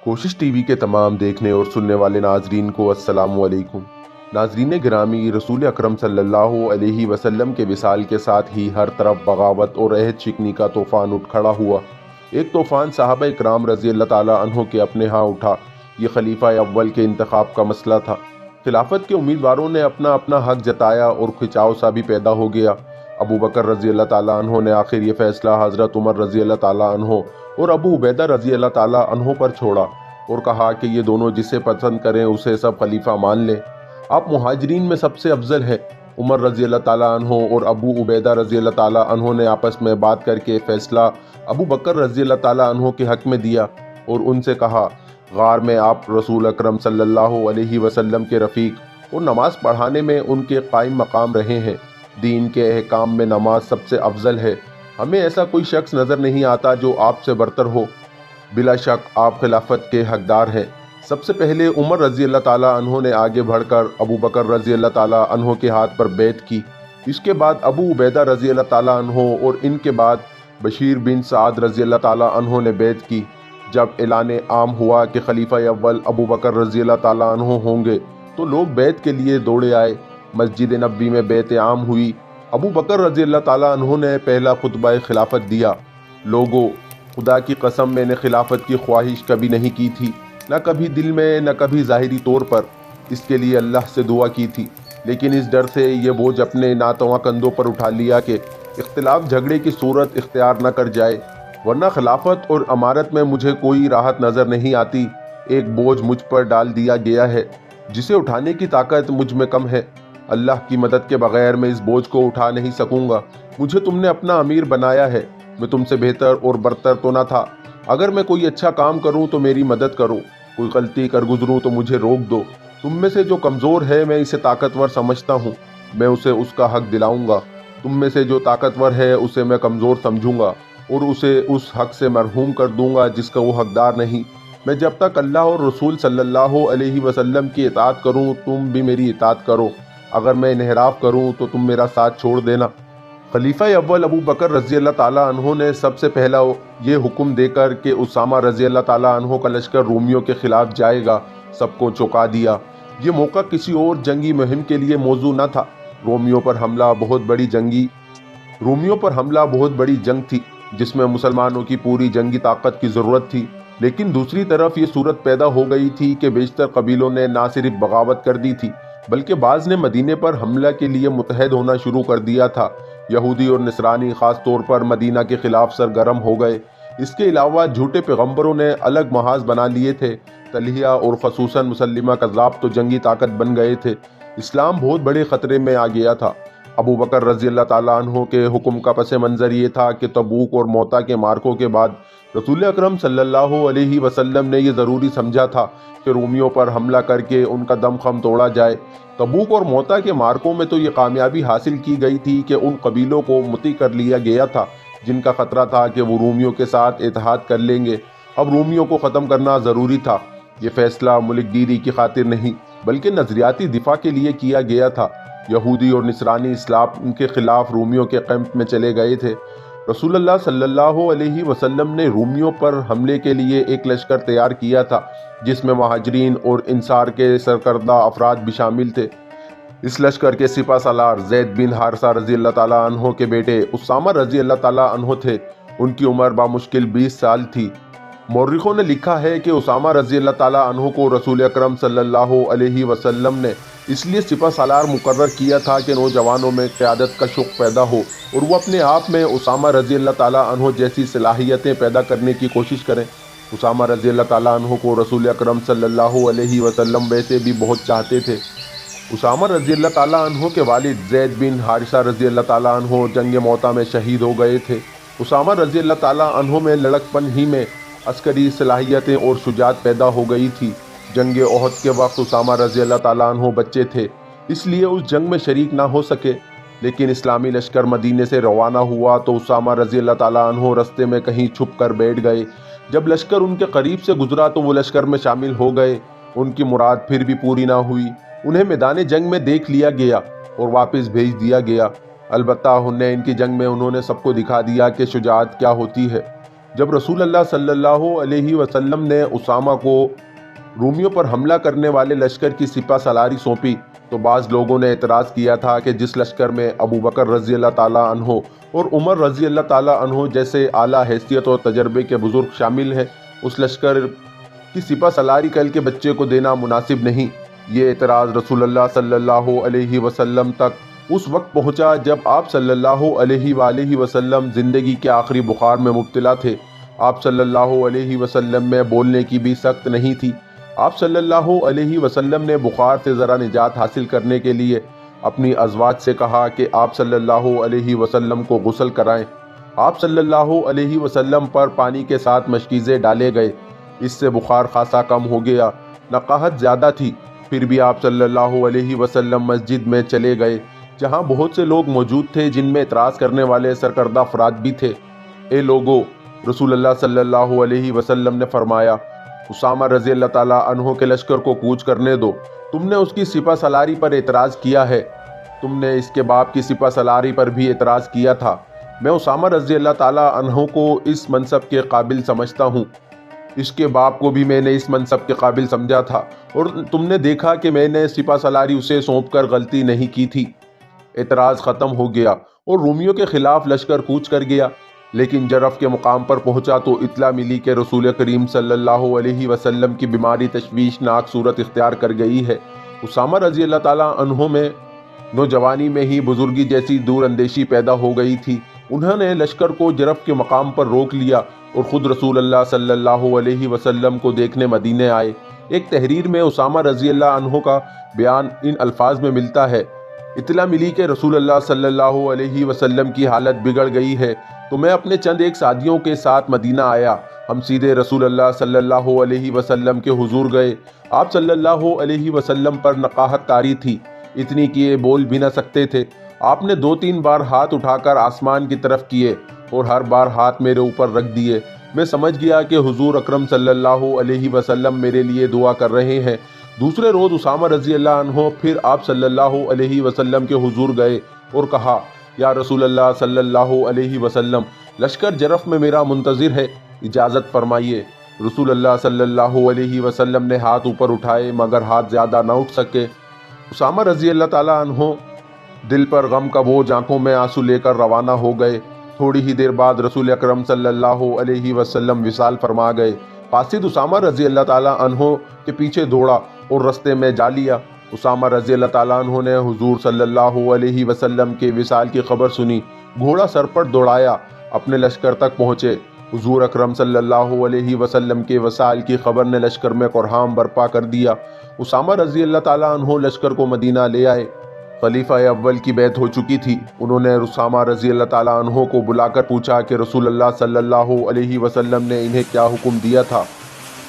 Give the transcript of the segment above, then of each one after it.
کوشش T V کے تمام دیکھنے اور سننے والے ناظرین کو السلام علیکم۔ ناظرین گرامی، رسول اکرم صلی اللہ علیہ وسلم کے وصال کے ساتھ ہی ہر طرف بغاوت اور عہد شکنی کا طوفان اٹھ کھڑا ہوا۔ ایک طوفان صحابہ اکرام رضی اللہ تعالیٰ عنہ کے اپنے ہاں اٹھا۔ یہ خلیفہ اول کے انتخاب کا مسئلہ تھا۔ خلافت کے امیدواروں نے اپنا اپنا حق جتایا اور کھچاؤ سا بھی پیدا ہو گیا۔ ابو بکر رضی اللہ تعالیٰ عنہ نے آخر یہ فیصلہ حضرت عمر رضی اللہ تعالیٰ عنہ اور ابو عبیدہ رضی اللہ تعالیٰ عنہ پر چھوڑا اور کہا کہ یہ دونوں جسے پسند کریں اسے سب خلیفہ مان لیں۔ آپ مہاجرین میں سب سے افضل ہیں۔ عمر رضی اللہ تعالیٰ عنہ اور ابو عبیدہ رضی اللہ تعالیٰ عنہ نے آپس میں بات کر کے فیصلہ ابو بکر رضی اللہ تعالیٰ عنہ کے حق میں دیا اور ان سے کہا، غار میں آپ رسول اکرم صلی اللہ علیہ وسلم کے رفیق اور نماز پڑھانے میں ان کے قائم مقام رہے ہیں۔ دین کے احکام میں نماز سب سے افضل ہے۔ ہمیں ایسا کوئی شخص نظر نہیں آتا جو آپ سے برتر ہو۔ بلا شک آپ خلافت کے حقدار ہیں۔ سب سے پہلے عمر رضی اللہ تعالیٰ عنہ نے آگے بڑھ کر ابو بکر رضی اللہ تعالیٰ عنہ کے ہاتھ پر بیعت کی۔ اس کے بعد ابو عبیدہ رضی اللہ تعالیٰ عنہ اور ان کے بعد بشیر بن سعد رضی اللہ تعالیٰ عنہ نے بیعت کی۔ جب اعلان عام ہوا کہ خلیفہ اول ابو بکر رضی اللہ تعالیٰ عنہ ہوں گے تو لوگ بیعت کے لیے دوڑے آئے۔ مسجد نبوی میں بیعت عام ہوئی۔ ابو بکر رضی اللہ تعالیٰ عنہ نے پہلا خطبہ خلافت دیا۔ لوگوں، خدا کی قسم میں نے خلافت کی خواہش کبھی نہیں کی تھی، نہ کبھی دل میں نہ کبھی ظاہری طور پر۔ اس کے لیے اللہ سے دعا کی تھی، لیکن اس ڈر سے یہ بوجھ اپنے ناتواں کندھوں پر اٹھا لیا کہ اختلاف جھگڑے کی صورت اختیار نہ کر جائے، ورنہ خلافت اور امارت میں مجھے کوئی راحت نظر نہیں آتی۔ ایک بوجھ مجھ پر ڈال دیا گیا ہے جسے اٹھانے کی طاقت مجھ میں کم ہے۔ اللہ کی مدد کے بغیر میں اس بوجھ کو اٹھا نہیں سکوں گا۔ مجھے تم نے اپنا امیر بنایا ہے۔ میں تم سے بہتر اور برتر تو نہ تھا۔ اگر میں کوئی اچھا کام کروں تو میری مدد کرو، کوئی غلطی کر گزروں تو مجھے روک دو۔ تم میں سے جو کمزور ہے میں اسے طاقتور سمجھتا ہوں، میں اسے اس کا حق دلاؤں گا۔ تم میں سے جو طاقتور ہے اسے میں کمزور سمجھوں گا اور اسے اس حق سے محروم کر دوں گا جس کا وہ حقدار نہیں۔ میں جب تک اللہ اور رسول صلی اللہ علیہ وسلم کی اطاعت کروں تم بھی میری اطاعت کرو، اگر میں انحراف کروں تو تم میرا ساتھ چھوڑ دینا۔ خلیفہ اول ابو بکر رضی اللہ تعالیٰ عنہ نے سب سے پہلا یہ حکم دے کر کہ اسامہ رضی اللہ تعالیٰ عنہ کا لشکر رومیوں کے خلاف جائے گا، سب کو چونکا دیا۔ یہ موقع کسی اور جنگی مہم کے لیے موزوں نہ تھا۔ رومیوں پر حملہ بہت بڑی جنگ تھی جس میں مسلمانوں کی پوری جنگی طاقت کی ضرورت تھی، لیکن دوسری طرف یہ صورت پیدا ہو گئی تھی کہ بیشتر قبیلوں نے نہ صرف بغاوت کر دی تھی بلکہ بعض نے مدینے پر حملہ کے لیے متحد ہونا شروع کر دیا تھا۔ یہودی اور نصرانی خاص طور پر مدینہ کے خلاف سرگرم ہو گئے۔ اس کے علاوہ جھوٹے پیغمبروں نے الگ محاذ بنا لیے تھے۔ طلحہ اور خصوصاً مسلمہ کذاب تو جنگی طاقت بن گئے تھے۔ اسلام بہت بڑے خطرے میں آ گیا تھا۔ ابو بکر رضی اللہ تعالیٰ عنہ کے حکم کا پس منظر یہ تھا کہ تبوک اور موتا کے مارکوں کے بعد رسول اکرم صلی اللہ علیہ وسلم نے یہ ضروری سمجھا تھا کہ رومیوں پر حملہ کر کے ان کا دم خم توڑا جائے۔ تبوک اور موتا کے مارکوں میں تو یہ کامیابی حاصل کی گئی تھی کہ ان قبیلوں کو مطیع کر لیا گیا تھا جن کا خطرہ تھا کہ وہ رومیوں کے ساتھ اتحاد کر لیں گے۔ اب رومیوں کو ختم کرنا ضروری تھا۔ یہ فیصلہ ملک گیری کی خاطر نہیں بلکہ نظریاتی دفاع کے لیے کیا گیا تھا۔ یہودی اور نصرانی اسلام کے خلاف رومیوں کے کیمپ میں چلے گئے تھے۔ رسول اللہ صلی اللہ علیہ وسلم نے رومیوں پر حملے کے لیے ایک لشکر تیار کیا تھا جس میں مہاجرین اور انصار کے سرکردہ افراد بھی شامل تھے۔ اس لشکر کے سپہ سالار زید بن حارثہ رضی اللہ تعالیٰ عنہ کے بیٹے اسامہ رضی اللہ تعالیٰ عنہ تھے۔ ان کی عمر بامشکل 20 سال تھی۔ مورخوں نے لکھا ہے کہ اسامہ رضی اللہ تعالیٰ عنہ کو رسول اکرم صلی اللہ علیہ وسلم نے اس لیے سپہ سالار مقرر کیا تھا کہ نوجوانوں میں قیادت کا شوق پیدا ہو اور وہ اپنے آپ میں اسامہ رضی اللہ تعالیٰ عنہ جیسی صلاحیتیں پیدا کرنے کی کوشش کریں۔ اسامہ رضی اللہ تعالیٰ عنہ کو رسول اکرم صلی اللہ علیہ وسلم ویسے بھی بہت چاہتے تھے۔ اسامہ رضی اللہ تعالیٰ عنہ کے والد زید بن حارثہ رضی اللہ تعالیٰ عنہ جنگ موتا میں شہید ہو گئے تھے۔ اسامہ رضی اللہ تعالیٰ عنہ میں لڑکپن ہی میں عسکری صلاحیتیں اور شجاعت پیدا ہو گئی تھی۔ جنگ احد کے وقت اسامہ رضی اللہ تعالیٰ عنہ بچے تھے، اس لیے اس جنگ میں شریک نہ ہو سکے، لیکن اسلامی لشکر مدینے سے روانہ ہوا تو اسامہ رضی اللہ تعالیٰ عنہ رستے میں کہیں چھپ کر بیٹھ گئے۔ جب لشکر ان کے قریب سے گزرا تو وہ لشکر میں شامل ہو گئے۔ ان کی مراد پھر بھی پوری نہ ہوئی۔ انہیں میدان جنگ میں دیکھ لیا گیا اور واپس بھیج دیا گیا۔ البتہ حنین کی جنگ میں انہوں نے سب کو دکھا دیا کہ شجاعت کیا ہوتی ہے۔ جب رسول اللہ صلی اللہ علیہ وسلم نے اسامہ کو رومیوں پر حملہ کرنے والے لشکر کی سپہ سالاری سونپی تو بعض لوگوں نے اعتراض کیا تھا کہ جس لشکر میں ابو بکر رضی اللہ تعالیٰ عنہ اور عمر رضی اللہ تعالیٰ عنہ جیسے اعلیٰ حیثیت اور تجربے کے بزرگ شامل ہیں، اس لشکر کی سپہ سالاری کل کے بچے کو دینا مناسب نہیں۔ یہ اعتراض رسول اللہ صلی اللہ علیہ وسلم تک اس وقت پہنچا جب آپ صلی اللہ علیہ وآلہ وسلم زندگی کے آخری بخار میں مبتلا تھے۔ آپ صلی اللہ علیہ وسلم میں بولنے کی بھی سخت نہیں تھی۔ آپ صلی اللہ علیہ وسلم نے بخار سے ذرا نجات حاصل کرنے کے لیے اپنی ازواج سے کہا کہ آپ صلی اللہ علیہ وسلم کو غسل کرائیں۔ آپ صلی اللہ علیہ وسلم پر پانی کے ساتھ مشکیزیں ڈالے گئے، اس سے بخار خاصا کم ہو گیا۔ نقاہت زیادہ تھی، پھر بھی آپ صلی اللہ علیہ وسلم مسجد میں چلے گئے جہاں بہت سے لوگ موجود تھے جن میں اعتراض کرنے والے سرکردہ افراد بھی تھے۔ اے لوگو، رسول اللہ صلی اللہ علیہ وسلم نے فرمایا، اسامہ رضی اللہ تعالیٰ عنہ کے لشکر کو کوچ کرنے دو۔ تم نے اس کی سپہ سالاری پر اعتراض کیا ہے، تم نے اس کے باپ کی سپہ سالاری پر بھی اعتراض کیا تھا۔ میں اسامہ رضی اللہ تعالیٰ عنہ کو اس منصب کے قابل سمجھتا ہوں، اس کے باپ کو بھی میں نے اس منصب کے قابل سمجھا تھا، اور تم نے دیکھا کہ میں نے سپہ سالاری اسے سونپ کر غلطی نہیں کی تھی۔ اعتراض ختم ہو گیا اور رومیوں کے خلاف لشکر کوچ کر گیا، لیکن جرف کے مقام پر پہنچا تو اطلاع ملی کہ رسول کریم صلی اللہ علیہ وسلم کی بیماری تشویشناک صورت اختیار کر گئی ہے۔ اسامہ رضی اللہ تعالیٰ عنہ میں نوجوانی میں ہی بزرگی جیسی دور اندیشی پیدا ہو گئی تھی۔ انہوں نے لشکر کو جرف کے مقام پر روک لیا اور خود رسول اللہ صلی اللہ علیہ وسلم کو دیکھنے مدینے آئے۔ ایک تحریر میں اسامہ رضی اللہ عنہ کا بیان ان الفاظ میں ملتا ہے: اطلاع ملی کہ رسول اللہ صلی اللہ علیہ وسلم کی حالت بگڑ گئی ہے تو میں اپنے چند ایک ساتھیوں کے ساتھ مدینہ آیا۔ ہم سیدھے رسول اللہ صلی اللہ علیہ وسلم کے حضور گئے۔ آپ صلی اللہ علیہ وسلم پر نقاہت طاری تھی، اتنی کہ یہ بول بھی نہ سکتے تھے۔ آپ نے 2-3 بار ہاتھ اٹھا کر آسمان کی طرف کیے اور ہر بار ہاتھ میرے اوپر رکھ دیے۔ میں سمجھ گیا کہ حضور اکرم صلی اللہ علیہ وسلم میرے لیے دعا کر رہے ہیں۔ دوسرے روز اسامہ رضی اللہ عنہ پھر آپ صلی اللہ علیہ وسلم کے حضور گئے اور کہا: یا رسول اللہ صلی اللہ علیہ وسلم، لشکر جرف میں میرا منتظر ہے، اجازت فرمائیے۔ رسول اللہ صلی اللہ علیہ وسلم نے ہاتھ اوپر اٹھائے مگر ہاتھ زیادہ نہ اٹھ سکے۔ اسامہ رضی اللہ تعالیٰ عنہ دل پر غم کا بوجھ، آنکھوں میں آنسو لے کر روانہ ہو گئے۔ تھوڑی ہی دیر بعد رسول اکرم صلی اللہ علیہ وسلم وصال فرما گئے۔ قاصد اسامہ رضی اللہ تعالیٰ عنہ کے پیچھے دوڑا اور رستے میں جا لیا۔ اسامہ رضی اللہ تعالیٰ عنہ نے حضور صلی اللہ علیہ وسلم کے وصال کی خبر سنی، گھوڑا سر پر دوڑایا، اپنے لشکر تک پہنچے۔ حضور اکرم صلی اللہ علیہ وسلم کے وصال کی خبر نے لشکر میں قرحام برپا کر دیا۔ اسامہ رضی اللہ تعالیٰ عنہ لشکر کو مدینہ لے آئے۔ خلیفہ اول کی بیعت ہو چکی تھی۔ انہوں نے اسامہ رضی اللہ تعالیٰ عنہ کو بلا کر پوچھا کہ رسول اللہ صلی اللہ علیہ وسلم نے انہیں کیا حکم دیا تھا؟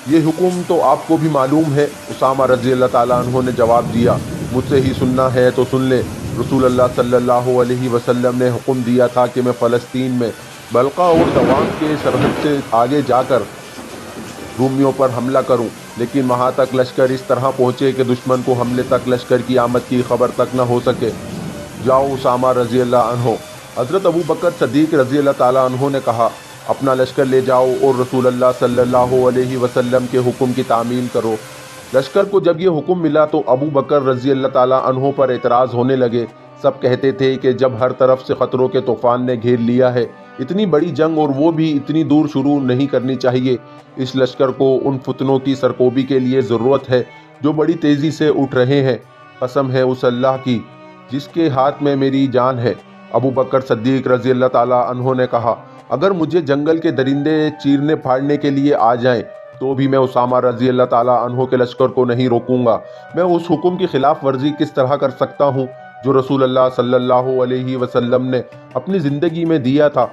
یہ حکم تو آپ کو بھی معلوم ہے۔ اسامہ رضی اللہ تعالیٰ عنہ نے جواب دیا: مجھ سے ہی سننا ہے تو سن لے۔ رسول اللہ صلی اللہ علیہ وسلم نے حکم دیا تھا کہ میں فلسطین میں بلقا اور دوام کے سرحد سے آگے جا کر رومیوں پر حملہ کروں، لیکن وہاں تک لشکر اس طرح پہنچے کہ دشمن کو حملے تک لشکر کی آمد کی خبر تک نہ ہو سکے۔ جاؤ اسامہ رضی اللہ عنہ۔ حضرت ابو بکر صدیق رضی اللہ تعالیٰ عنہ نے کہا: اپنا لشکر لے جاؤ اور رسول اللہ صلی اللہ علیہ وسلم کے حکم کی تعمیل کرو۔ لشکر کو جب یہ حکم ملا تو ابو بکر رضی اللہ تعالیٰ عنہ پر اعتراض ہونے لگے۔ سب کہتے تھے کہ جب ہر طرف سے خطروں کے طوفان نے گھیر لیا ہے، اتنی بڑی جنگ اور وہ بھی اتنی دور شروع نہیں کرنی چاہیے۔ اس لشکر کو ان فتنوں کی سرکوبی کے لیے ضرورت ہے جو بڑی تیزی سے اٹھ رہے ہیں۔ قسم ہے اس اللہ کی جس کے ہاتھ میں میری جان ہے۔ ابو بکر صدیق رضی اللہ تعالیٰ عنہ نے کہا: اگر مجھے جنگل کے درندے چیرنے پھاڑنے کے لیے آ جائیں تو بھی میں اسامہ رضی اللہ تعالیٰ عنہ کے لشکر کو نہیں روکوں گا۔ میں اس حکم کی خلاف ورزی کس طرح کر سکتا ہوں جو رسول اللہ صلی اللہ علیہ وسلم نے اپنی زندگی میں دیا تھا؟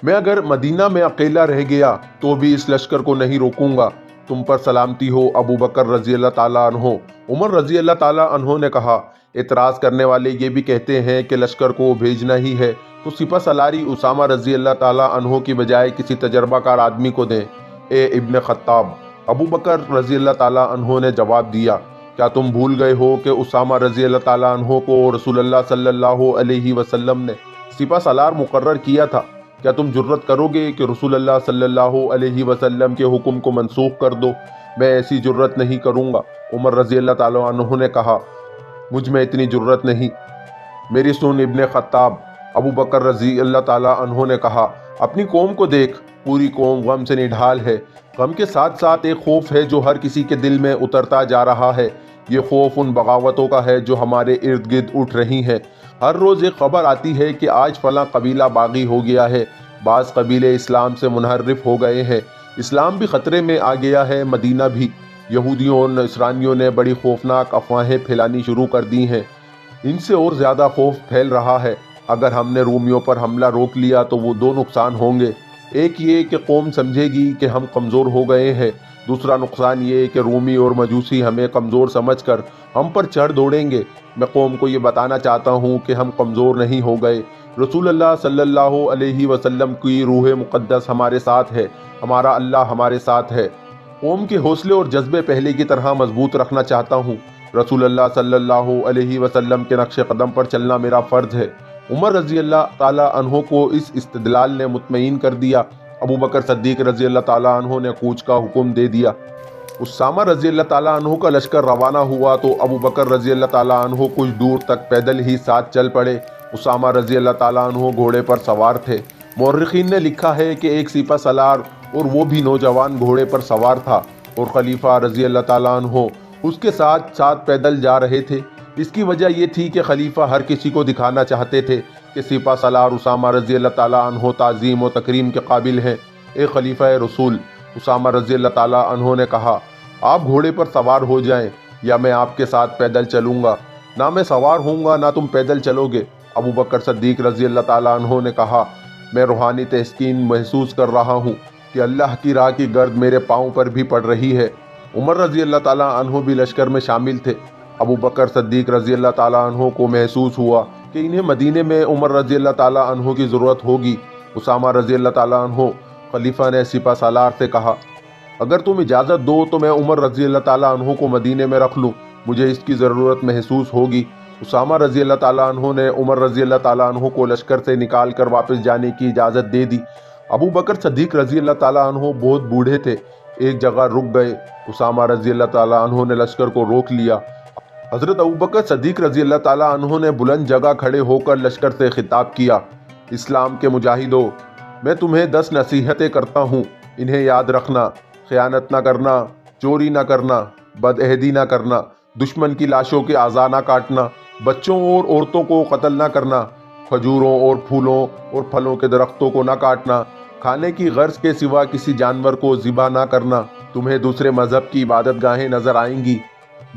میں اگر مدینہ میں اکیلا رہ گیا تو بھی اس لشکر کو نہیں روکوں گا۔ تم پر سلامتی ہو ابو بکر رضی اللہ تعالیٰ عنہ۔ عمر رضی اللہ تعالیٰ عنہ نے کہا: اعتراض کرنے والے یہ بھی کہتے ہیں کہ لشکر کو بھیجنا ہی ہے تو سپہ سالاری اسامہ رضی اللہ تعالیٰ عنہ کی بجائے کسی تجربہ کار آدمی کو دیں۔ اے ابن خطاب، ابو بکر رضی اللہ تعالیٰ عنہ نے جواب دیا: کیا تم بھول گئے ہو کہ اسامہ رضی اللہ تعالیٰ عنہ کو رسول اللہ صلی اللہ علیہ وسلم نے سپہ سالار مقرر کیا تھا؟ کیا تم جرت کرو گے کہ رسول اللہ صلی اللہ علیہ وسلم کے حکم کو منسوخ کر دو؟ میں ایسی جرت نہیں کروں گا۔ عمر رضی اللہ تعالیٰ عنہ نے کہا، مجھ میں اتنی جرت نہیں۔ میری سن ابن خطاب۔ ابو بکر رضی اللہ تعالیٰ عنہ نے کہا، اپنی قوم کو دیکھ، پوری قوم غم سے نڈھال ہے۔ غم کے ساتھ ساتھ ایک خوف ہے جو ہر کسی کے دل میں اترتا جا رہا ہے۔ یہ خوف ان بغاوتوں کا ہے جو ہمارے ارد گرد اٹھ رہی ہیں۔ ہر روز ایک خبر آتی ہے کہ آج فلاں قبیلہ باغی ہو گیا ہے، بعض قبیلے اسلام سے منحرف ہو گئے ہیں، اسلام بھی خطرے میں آ گیا ہے، مدینہ بھی۔ یہودیوں اور نصرانیوں نے بڑی خوفناک افواہیں پھیلانی شروع کر دی ہیں۔ ان سے اور زیادہ خوف پھیل رہا ہے۔ اگر ہم نے رومیوں پر حملہ روک لیا تو وہ دو نقصان ہوں گے۔ ایک یہ کہ قوم سمجھے گی کہ ہم کمزور ہو گئے ہیں، دوسرا نقصان یہ کہ رومی اور مجوسی ہمیں کمزور سمجھ کر ہم پر چڑھ دوڑیں گے۔ میں قوم کو یہ بتانا چاہتا ہوں کہ ہم کمزور نہیں ہو گئے۔ رسول اللہ صلی اللہ علیہ وسلم کی روح مقدس ہمارے ساتھ ہے، ہمارا اللہ ہمارے ساتھ ہے۔ قوم کے حوصلے اور جذبے پہلے کی طرح مضبوط رکھنا چاہتا ہوں۔ رسول اللہ صلی اللہ علیہ وسلم کے نقش قدم پر چلنا میرا فرض ہے۔ عمر رضی اللہ تعالیٰ عنہ کو اس استدلال نے مطمئن کر دیا۔ ابو بکر صدیق رضی اللہ تعالیٰ عنہ نے کوچ کا حکم دے دیا۔ اسامہ رضی اللہ تعالیٰ عنہ کا لشکر روانہ ہوا تو ابو بکر رضی اللہ تعالیٰ عنہ کچھ دور تک پیدل ہی ساتھ چل پڑے۔ اسامہ رضی اللہ تعالیٰ عنہ گھوڑے پر سوار تھے۔ مورخین نے لکھا ہے کہ ایک سپہ سالار اور وہ بھی نوجوان گھوڑے پر سوار تھا، اور خلیفہ رضی اللہ تعالیٰ عنہ اس کے ساتھ ساتھ پیدل جا رہے تھے۔ اس کی وجہ یہ تھی کہ خلیفہ ہر کسی کو دکھانا چاہتے تھے کہ سپہ سالار اسامہ رضی اللہ تعالیٰ عنہ تعظیم و تکریم کے قابل ہیں۔ اے خلیفہ رسول، اسامہ رضی اللہ تعالیٰ عنہ نے کہا، آپ گھوڑے پر سوار ہو جائیں یا میں آپ کے ساتھ پیدل چلوں گا۔ نہ میں سوار ہوں گا نہ تم پیدل چلو گے۔ ابو بکر صدیق رضی اللہ تعالیٰ عنہ نے کہا، میں روحانی تسکین محسوس کر رہا ہوں کہ اللہ کی راہ کی گرد میرے پاؤں پر بھی پڑ رہی ہے۔ عمر رضی اللہ تعالیٰ عنہ بھی لشکر میں شامل تھے۔ ابو بکر صدیق رضی اللہ تعالیٰ عنہ کو محسوس ہوا کہ انہیں مدینے میں عمر رضی اللہ تعالیٰ عنہ کی ضرورت ہوگی۔ اسامہ رضی اللہ تعالیٰ عنہ، خلیفہ نے سپہ سالار سے کہا، اگر تم اجازت دو تو میں عمر رضی اللہ تعالیٰ عنہ کو مدینے میں رکھ لوں، مجھے اس کی ضرورت محسوس ہوگی۔ اسامہ رضی اللہ تعالیٰ عنہ نے عمر رضی اللہ تعالیٰ عنہ کو لشکر سے نکال کر واپس جانے کی اجازت دے دی۔ ابو بکر صدیق رضی اللہ تعالیٰ عنہ بہت بوڑھے تھے، ایک جگہ رک گئے۔ اسامہ رضی اللہ تعالیٰ عنہ نے لشکر کو روک لیا۔ حضرت ابو بکر صدیق رضی اللہ تعالیٰ عنہ نے بلند جگہ کھڑے ہو کر لشکر سے خطاب کیا، اسلام کے مجاہدوں، میں تمہیں 10 نصیحتیں کرتا ہوں، انہیں یاد رکھنا۔ خیانت نہ کرنا، چوری نہ کرنا، بد عہدی نہ کرنا، دشمن کی لاشوں کے اعضاء نہ کاٹنا، بچوں اور عورتوں کو قتل نہ کرنا، کھجوروں اور پھولوں اور پھلوں کے درختوں کو نہ کاٹنا، کھانے کی غرض کے سوا کسی جانور کو ذبح نہ کرنا۔ تمہیں دوسرے مذہب کی عبادت گاہیں نظر آئیں گی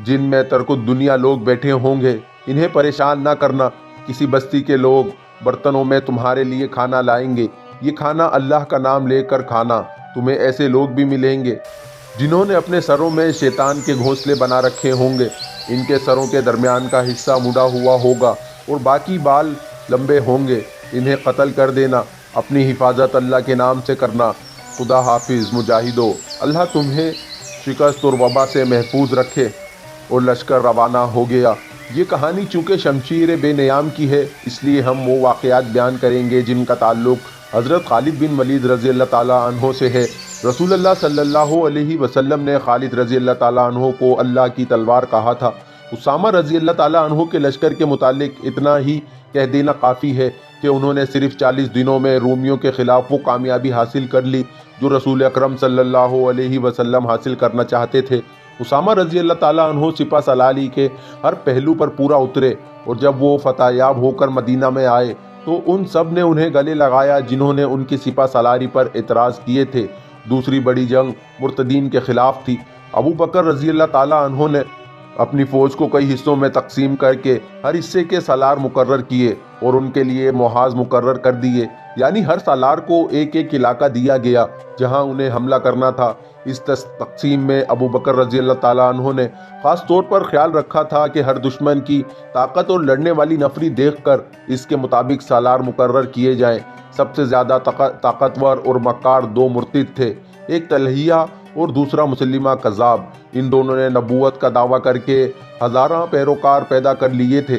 جن میں ترک الدنیا لوگ بیٹھے ہوں گے، انہیں پریشان نہ کرنا۔ کسی بستی کے لوگ برتنوں میں تمہارے لیے کھانا لائیں گے، یہ کھانا اللہ کا نام لے کر کھانا۔ تمہیں ایسے لوگ بھی ملیں گے جنہوں نے اپنے سروں میں شیطان کے گھونسلے بنا رکھے ہوں گے، ان کے سروں کے درمیان کا حصہ مڑا ہوا ہوگا اور باقی بال لمبے ہوں گے، انہیں قتل کر دینا۔ اپنی حفاظت اللہ کے نام سے کرنا۔ خدا حافظ مجاہدو، اللہ تمہیں شکست اور وبا سے محفوظ رکھے۔ اور لشکر روانہ ہو گیا۔ یہ کہانی چونکہ شمشیر بے نیام کی ہے، اس لیے ہم وہ واقعات بیان کریں گے جن کا تعلق حضرت خالد بن ولید رضی اللہ تعالیٰ عنہ سے ہے۔ رسول اللہ صلی اللہ علیہ وسلم نے خالد رضی اللہ تعالیٰ عنہ کو اللہ کی تلوار کہا تھا۔ اسامہ رضی اللہ تعالیٰ عنہ کے لشکر کے متعلق اتنا ہی کہہ دینا کافی ہے کہ انہوں نے صرف 40 دنوں میں رومیوں کے خلاف وہ کامیابی حاصل کر لی جو رسول اکرم صلی اللہ علیہ وسلم حاصل کرنا چاہتے تھے۔ اسامہ رضی اللہ تعالیٰ عنہ سپہ سالاری کے ہر پہلو پر پورا اترے، اور جب وہ فتح یاب ہو کر مدینہ میں آئے تو ان سب نے انہیں گلے لگایا جنہوں نے ان کی سپہ سالاری پر اعتراض کیے تھے۔ دوسری بڑی جنگ مرتدین کے خلاف تھی۔ ابو بکر رضی اللہ تعالیٰ عنہ نے اپنی فوج کو کئی حصوں میں تقسیم کر کے ہر حصے کے سالار مقرر کیے اور ان کے لیے محاذ مقرر کر دیے، یعنی ہر سالار کو ایک ایک علاقہ دیا گیا جہاں انہیں حملہ کرنا تھا۔ اس تقسیم میں ابو بکر رضی اللہ تعالیٰ عنہ نے خاص طور پر خیال رکھا تھا کہ ہر دشمن کی طاقت اور لڑنے والی نفری دیکھ کر اس کے مطابق سالار مقرر کیے جائیں۔ سب سے زیادہ طاقتور اور مکار 2 مرتد تھے، ایک طلحیہ اور دوسرا مسلمہ کذاب۔ ان دونوں نے نبوت کا دعویٰ کر کے ہزاراں پیروکار پیدا کر لیے تھے۔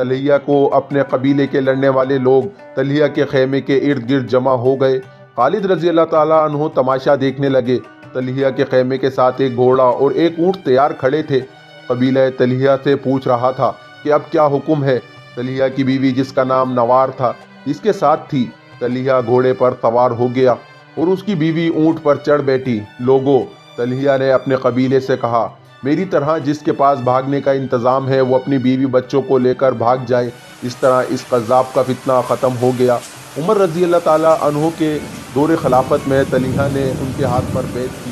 طلحہ کو اپنے قبیلے کے لڑنے والے لوگ طلحہ کے خیمے کے ارد گرد جمع ہو گئے۔ خالد رضی اللہ تعالیٰ عنہ تماشا دیکھنے لگے۔ طلحہ کے خیمے کے ساتھ ایک گھوڑا اور ایک اونٹ تیار کھڑے تھے۔ قبیلہ طلحہ سے پوچھ رہا تھا کہ اب کیا حکم ہے۔ طلحہ کی بیوی جس کا نام نوار تھا اس کے ساتھ تھی۔ طلحہ گھوڑے پر سوار ہو گیا اور اس کی بیوی اونٹ پر چڑھ بیٹھی۔ لوگوں، طلحہ نے اپنے قبیلے سے کہا، میری طرح جس کے پاس بھاگنے کا انتظام ہے وہ اپنی بیوی بچوں کو لے کر بھاگ جائے۔ اس طرح اس قذاب کا فتنہ ختم ہو گیا۔ عمر رضی اللہ تعالیٰ عنہ کے دور خلافت میں طلحہ نے ان کے ہاتھ پر بیعت کی۔